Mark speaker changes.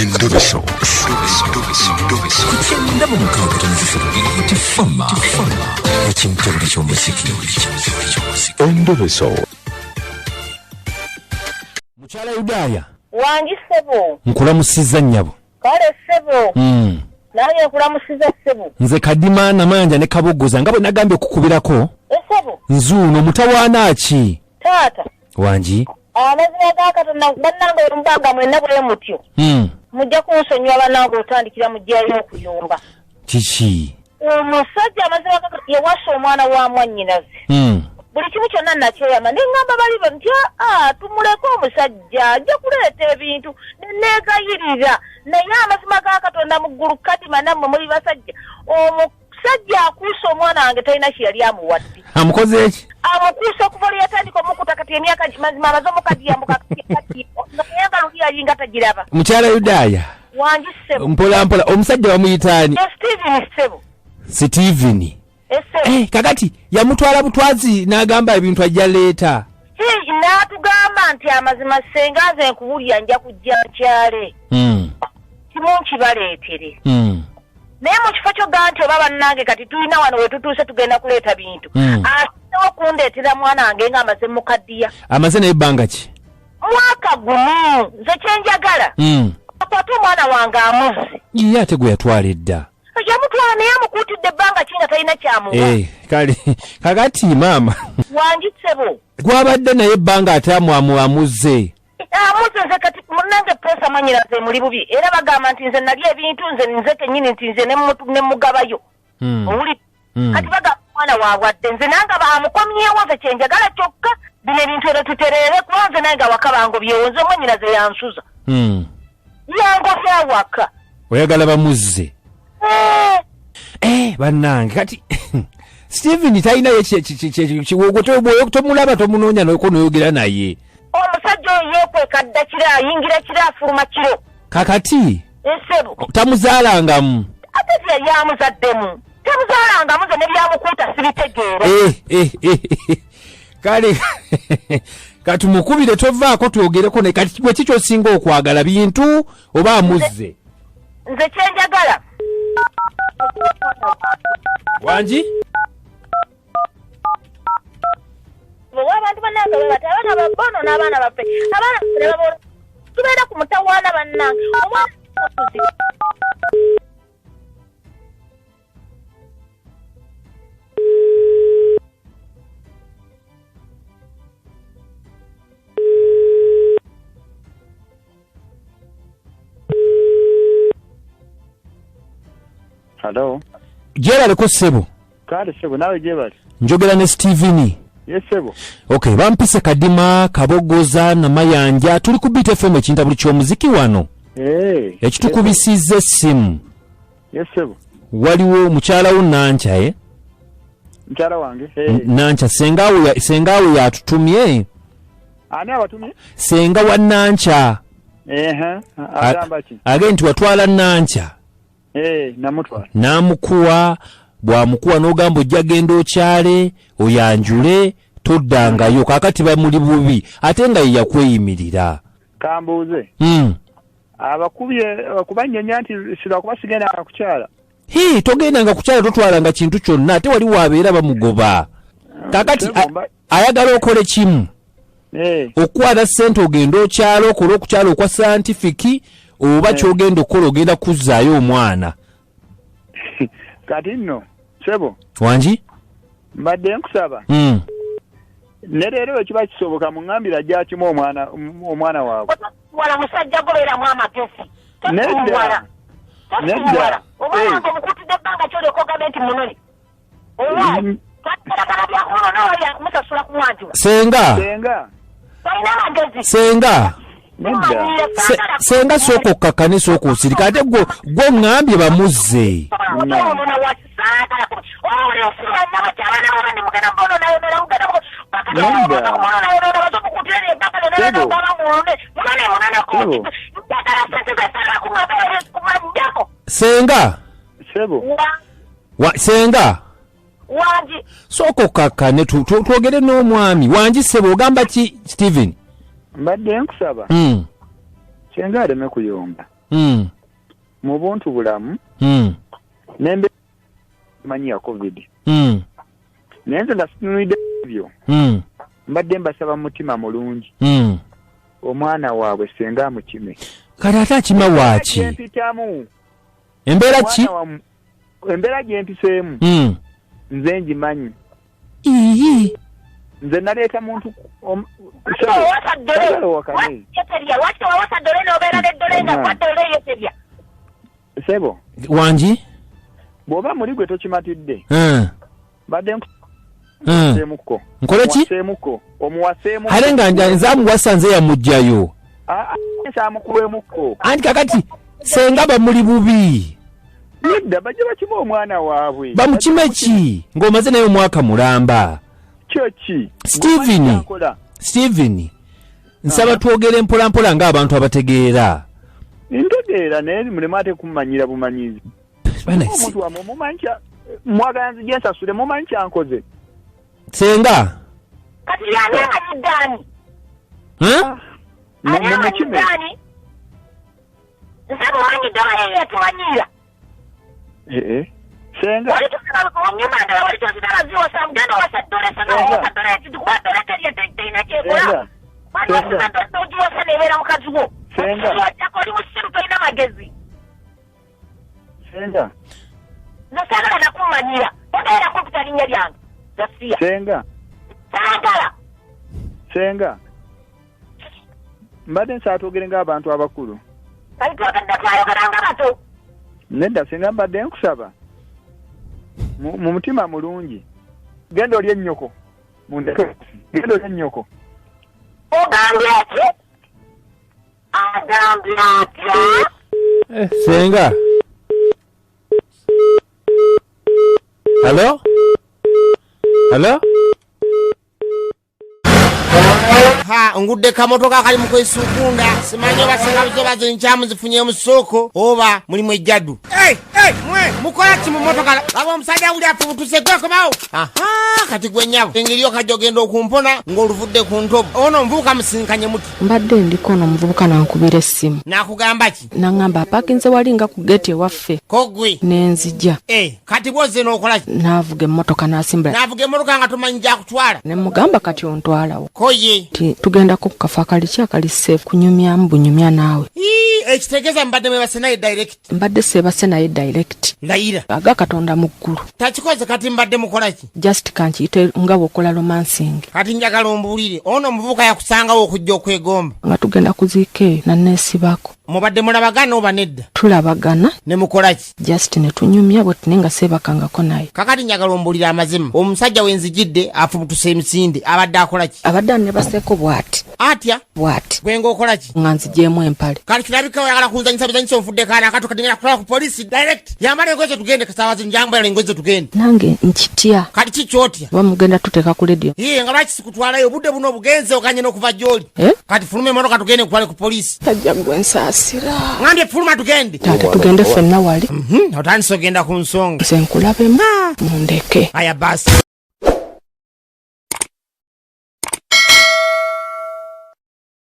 Speaker 1: Endobeso. Kugenda mu mukaaga tifama. Ekintu ky'omuziki. Endobeso.
Speaker 2: Mukyala Yudaya.
Speaker 3: Wangi sebo.
Speaker 2: Nkulamusiza nnyabo.
Speaker 3: Kale sebo. Naye nkulamusiza sebo.
Speaker 2: Nze Kadima Namanja ne Kabogoza nga bwe nagambye okukubirako.
Speaker 3: Sebo.
Speaker 2: Nzuuno mutawaana ki?
Speaker 3: Taata.
Speaker 2: Wangi.
Speaker 3: Amazina ga Katonda bannange olumbaga mwenna bwe mutyo. Mujja kunsonyiwa bannange otandikira mujjayo okuyomba.
Speaker 2: Kiki?
Speaker 3: Omusajja amazina ga yawasa omwana wa mwannyinaze. Buli kimu kyonna nakyeyama neŋŋamba bali nti tumuleko omusajja ajja kuleeta ebintu neneegayirira naye amazima ga Katonda mu ggulu Kadima nammwe muli basajja omusajja akuusa omwana wange talina kye yali amuwadde.
Speaker 2: Amukoze eki?
Speaker 3: Amukuusa okuva lwe yatandika omukuta kati emyaka mazima amaze omukadiyambuka nayenga luli yalinga tagiraba.
Speaker 2: Mukyala Yudaya.
Speaker 3: Wangi sebo.
Speaker 2: Mpola mpola omusajja bamuyitaani?
Speaker 3: Steven sebo.
Speaker 2: Steven. Kakati yamutwala butwazi n'agamba ebintu ajja leeta.
Speaker 3: N'atugamba nti amazima senga nze nkubulya nja kujja nkyale. Kimu nkibaleetere. Naye mu kifo kyo gaa nti oba bannange kati tulina wano we tutuuse tugenda kuleeta bintu. Asinga okundeetera mwana wange nga amaze mukaddiya. Amaze
Speaker 2: naye ebbanga ki?
Speaker 3: Mwaka gumu. Nze kyenjagala. Akwate omwana wange amuzze.
Speaker 2: Ye ate gwe yatwala edda.
Speaker 3: Yamutwala naye amukuutidde ebbanga kinga talina kyamuwa.
Speaker 2: Kale kakati maama.
Speaker 3: Wangi sebo.
Speaker 2: Gwabadde naye ebbanga ate amuzze.
Speaker 3: Amuze nze kati munnange pesa manyiraze muli bubi era bagamba nti nze nali ebintu nze kennyini nti nze ne mugabayo. Owuli kati bagamba mwana waabwadde nze nanga bamukomyewo nze kyenjagala kyokka bino ebintu era tutereere kuba nze naye nga wakabango byewo nze mwanyiraze yansuza. Yangoze waka.
Speaker 2: Oyagala bamuzze. Bannange kati Steven talina kiwogo tomulaba tomunoonya noyoko noyogera naye.
Speaker 3: Omusajja oyo yekwekadda kira ayingira kira afuluma kiro.
Speaker 2: Kakati
Speaker 3: sebo
Speaker 2: tamuzaalangamu.
Speaker 3: Ate yali amuzaddemu tamuzaalangamu nze ne byamukuuta sibitegeera.
Speaker 2: Kale katumukubire tovaako twogereko naye kati bwe kiki osinga okwagala bintu oba amuzze?
Speaker 3: Nze kyenjagala.
Speaker 2: Wangi?
Speaker 3: Abantu bannange bwe bati abaana babbono n'abaana baffe abaana ne babola tubeera ku mutawaana bannange omwana
Speaker 4: Hello.
Speaker 2: Gyebale ssebo.
Speaker 4: Kale sebo nawe gyebale.
Speaker 2: Njogera ne Steven.
Speaker 4: Yes sebo.
Speaker 2: Okay, bampise Kadima Kabogoza na Mayanja tuli ku Beat FM ekintabuli ky'omuziki wano. Ekitukubisizza essimu.
Speaker 4: Yes sebo.
Speaker 2: Waliwo mukyala wo Nancha
Speaker 4: Mukyala wange.
Speaker 2: Nancha sengawe yatutumye.
Speaker 4: Ani abatumye?
Speaker 2: Senga wa Nancha.
Speaker 4: Agamba ki?
Speaker 2: Agenti watwala Nancha.
Speaker 4: Namutwala.
Speaker 2: Namukuwa bwamukuwa n'ogamba ojja genda okyale oyanjule toddangayo kakati bamuli bubi ate nga ye yakweyimirira.
Speaker 4: Kambuuze. Abakubye kubanyenya nti sira kuba sigenda kukyala.
Speaker 2: Togendanga kukyala totwalanga kintu kyonna ate wali wabeera bamugoba. Kakati ayagala okole kimu. Okwala ssente ogenda okyala okola okukyala okwa scientific oba kyogenda okukola ogenda kuzzaayo omwana.
Speaker 4: Kati nno sebo.
Speaker 2: Wangi?
Speaker 4: Mbadde nkusaba. Ne leero ekiba kisoboka muŋŋambira ajja kimu omwana waabwe.
Speaker 3: Wala musajja gobeera mu amagezi.
Speaker 4: Nedda.
Speaker 3: Omwana wange omukutidde ebbanga kyoli okogamba nti munoni. Olwayi. Katakala byakono nawe musasula ku mwanjula.
Speaker 2: Senga.
Speaker 3: Talina amagezi.
Speaker 2: Senga. Senga soko kakane soko osirika ate gwo ngambye bamuzze. Senga. Senga.
Speaker 3: Wangi.
Speaker 2: Soko kakane twogere n'omwami. Wangi sebo ogamba ki Steven?
Speaker 4: Mbadde nkusaba. Kyenga aleme kuyomba. mu buntu bulamu nembe manyi ya covid nenze ndasinulide ebyo mbadde mbasaba mutima mulungi omwana waabwe senga mukime
Speaker 2: kati ate akima waaki embeera ki
Speaker 4: embeera gyempiseemu nze ngimanyi nze naleeta muntu sebo
Speaker 2: wangi
Speaker 4: bw'oba muli gwe tokimatidde badde nkuseemuko
Speaker 2: nkole ki
Speaker 4: omuwaseemuko
Speaker 2: ate nga nzamuwasa nze yamugjayo
Speaker 4: nsamukuwemukko
Speaker 2: anti kakati senga bamuli bubi
Speaker 4: nedda bajja bakima omwana waabwe
Speaker 2: bamukime ki ng'omaze naye omwaka mulamba
Speaker 4: kyo ki
Speaker 2: Steven nsaba twogere mpolampola ng'abantu abategeera
Speaker 4: ntegeera naye mulemu ate kummanyira bumanyizi omuntu wamwe mumanyi mwagala nzije nsasule mumanyi kyankoze
Speaker 2: senga
Speaker 3: kati yananga kiddaani
Speaker 4: mumukime
Speaker 3: nsaba wanyi ddala yeye yatuwanyira
Speaker 4: senga
Speaker 3: onyumandala wali tozitalaziwasa mugenda wasaddole sanawasaddole tikuba ddole teryeteina kyegula ogiwasa nebeera mukazi wo ojjako oli musiru tolina magezi
Speaker 4: senga
Speaker 3: nosagala nakumanyira ogaera kukuta linnya lyange gasiya
Speaker 4: senga mbadde nsaatwogere ng'abantu abakulu
Speaker 3: kali twagadde twayogeranga bato
Speaker 4: nedda senga mbadde nkusaba mu mutima mulungi genda oli ennyoko genda oli ennyoko
Speaker 3: ogambye ati agambye atya
Speaker 2: senga halo
Speaker 5: ngudde kamotoka kali mu kwesukunda simanyi oba senga nkyamu zifunye mu ssooko oba mulimu ejjaddu mukola ki mu motoka aba omusajja uli afubutuse gwekomawo kati gwe nnyabo engeri okajja ogenda okumpona ng'oluvudde ku ntobo ono muvubuka musinkanye muti
Speaker 6: mbadde ndiko ono omuvubuka nankubira essimu
Speaker 5: nakugamba ki
Speaker 6: naŋŋamba apakinze wali nga ku geti ewaffe
Speaker 5: kogwe
Speaker 6: nenzija
Speaker 5: kati bwozze n'okola ki
Speaker 6: naavuga emmotoka n'asimbula
Speaker 5: naavuga emmotoka nga tomanyi gyakutwala
Speaker 6: ne mugamba kati ontwalawo
Speaker 5: koye
Speaker 6: tugendako ku kafo akali akali seefu kunyumyamu bunyumya naawe
Speaker 5: ekitegeeza mbadde mwebase naye direct
Speaker 6: mbadde seebase naye direct
Speaker 5: layira
Speaker 6: aga katonda mu ggulu
Speaker 5: takikoze kati mbadde mukola ki
Speaker 6: just kankiyite nga bw'okola romansing
Speaker 5: kati njagala ombuulire ono omuvubuka yakusangawo okujja okwegomba
Speaker 6: nga tugenda kuziika eyo nanneesibako
Speaker 5: mubadde mulabagana oba nedda
Speaker 6: tulabagana
Speaker 5: ne mukola ki
Speaker 6: just ne tunyumya bwe tune nga seebakangako naye
Speaker 5: kakati njagala ombuulire amazima omusajja wenzijidde afubutuse emisinde abadde akola ki
Speaker 6: abadde annebaseeko bw'ati
Speaker 5: atya
Speaker 6: bw'ati
Speaker 5: gwe ng'okola ki
Speaker 6: nga nzigyemu empale
Speaker 5: kati kirabika oyagala kunzanyisa bizanyisa onfudde kaana akato katingera kutwala ku polisi direct yambala engoye ze tugende kasaawazi njambala engoye ze tugende
Speaker 6: nange nkitya
Speaker 5: kati kikyotya
Speaker 6: oba mugenda tuteeka ku ledio
Speaker 5: nga lwaki sikutwalayo obudde buno obugenze okanye n'okuva gy'oli kati fuluma emotoka tugende kutwale ku polisi
Speaker 6: tajja gwe nsaasira
Speaker 5: ngambye fuluma tugende
Speaker 6: taate tugende ffenna wali
Speaker 5: otandise ogenda ku nsonga
Speaker 6: nze nkulabemu mundeke
Speaker 5: aya basi